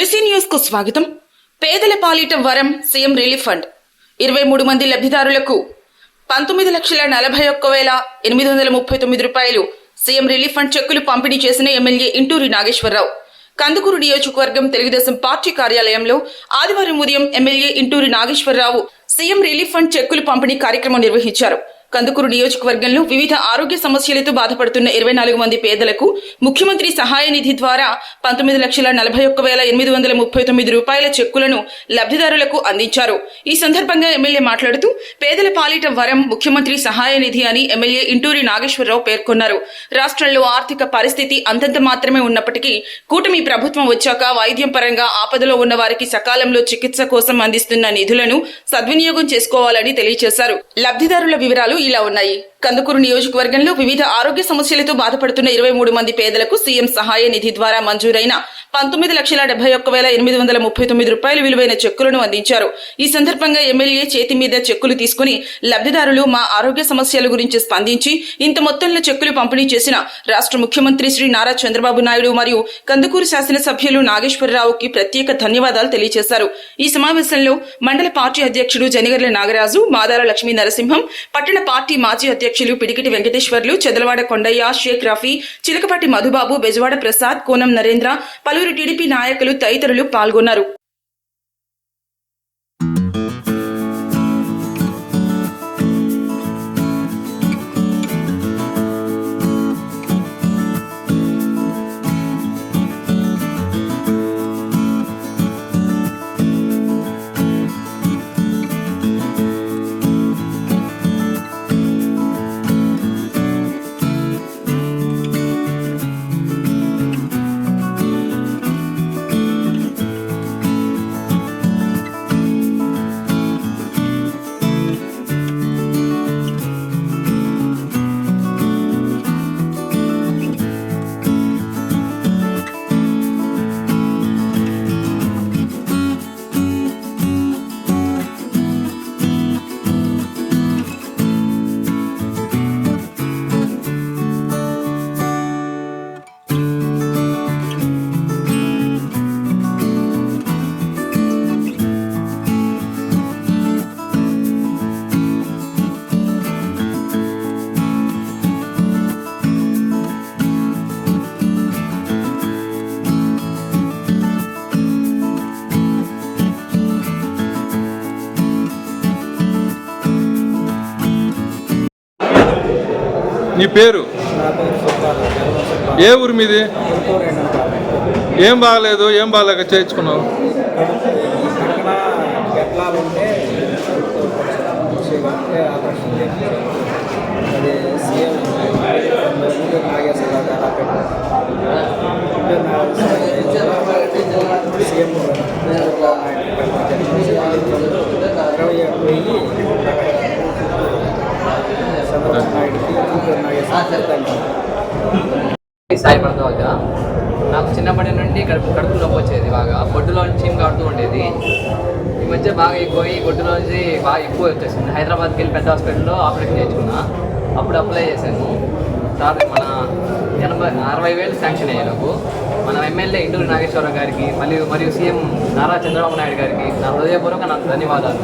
తులసి news కు స్వాగతం. పేదల పాలిట వరం సీఎం రిలీఫ్ ఫండ్ 23 మంది లబ్ధిదారులకు 19,41,839 రూపాయలు సీఎం రిలీఫ్ ఫండ్ చెక్కులు పంపిణీ చేసిన ఎమ్మెల్యే ఇంటూరి నాగేశ్వరరావు. కందుకూరు నియోజకవర్గం తెలుగుదేశం పార్టీ కార్యాలయంలో ఆదివారం ఉదయం MLA Inturi Nageswara Rao CM relief fund చెక్కులు పంపిణీ కార్యక్రమం నిర్వహించారు. కందుకూరు నియోజకవర్గంలో వివిధ ఆరోగ్య సమస్యలతో బాధపడుతున్న 24 మంది పేదలకు ముఖ్యమంత్రి సహాయ నిధి ద్వారా 19,41,839 రూపాయల చెక్కులను లబ్ధిదారులకు అందించారు. ఈ సందర్భంగా ఎమ్మెల్యే మాట్లాడుతూ పేదల పాలిట వరం ముఖ్యమంత్రి సహాయ నిధి అని ఎమ్మెల్యే ఇంటూరి నాగేశ్వరరావు పేర్కొన్నారు. రాష్ట్రంలో ఆర్థిక పరిస్థితి అంతంత మాత్రమే ఉన్నప్పటికీ కూటమి ప్రభుత్వం వచ్చాక వైద్యం పరంగా ఆపదలో ఉన్న వారికి సకాలంలో చికిత్స కోసం అందిస్తున్న నిధులను సద్వినియోగం చేసుకోవాలని తెలియజేశారు. లబ్ధిదారుల వివరాలు ఇలా ఉన్నాయి. కందుకూరు నియోజకవర్గంలో వివిధ ఆరోగ్య సమస్యలతో బాధపడుతున్న 23 మంది పేదలకు సీఎం సహాయ నిధి ద్వారా మంజూరైన 19,71,839 రూపాయల విలువైన చెక్కులను అందించారు. ఈ సందర్భంగా ఎమ్మెల్యే చేతి మీద చెక్కులు తీసుకుని లబ్ధిదారులు మా ఆరోగ్య సమస్యల గురించి స్పందించి ఇంత మొత్తంలో చెక్కులు పంపిణీ చేసిన రాష్ట్ర ముఖ్యమంత్రి శ్రీ నారా చంద్రబాబు నాయుడు మరియు కందుకూరు శాసనసభ్యులు నాగేశ్వరరావుకి ప్రత్యేక ధన్యవాదాలు తెలియజేశారు. ఈ సమావేశంలో మండల పార్టీ అధ్యక్షుడు జనిగర్ల నాగరాజు, మాదార లక్ష్మీ నరసింహం, పట్టణ పార్టీ మాజీ అధ్యక్షులు పిడికిటి వెంకటేశ్వర్లు, చెదలవాడ కొండయ్య, షేక్ రఫీ, చిలకపాటి మధుబాబు, బెజవాడ ప్రసాద్, కోనం నరేంద్ర, పలువురు టీడీపీ నాయకులు తదితరులు పాల్గొన్నారు. నీ పేరు? ఏ ఊరు మీది? ఏం బాగలేదు, ఏం బాగలేక చేయించుకున్నావు? సాయపడతా వచ్చా. నాకు చిన్నప్పటి నుండి కడుపు నొప్పి వచ్చేది, బాగా బొడ్డులో నుంచి కాడుతూ ఉండేది. ఈ మధ్య బాగా ఎక్కువై బొడ్డులో నుంచి బాగా ఎక్కువ వచ్చేసింది. హైదరాబాద్కి వెళ్ళి పెద్ద హాస్పిటల్లో ఆపరేషన్ చేయించుకున్నా. అప్పుడు అప్లై చేశాను. తర్వాత మన 60,000 శాంక్షన్ అయ్యాయి నాకు. మన ఎమ్మెల్యే ఇంటూరి నాగేశ్వరరావు గారికి మరియు సీఎం నారా చంద్రబాబు నాయుడు గారికి నా హృదయపూర్వక నాకు ధన్యవాదాలు.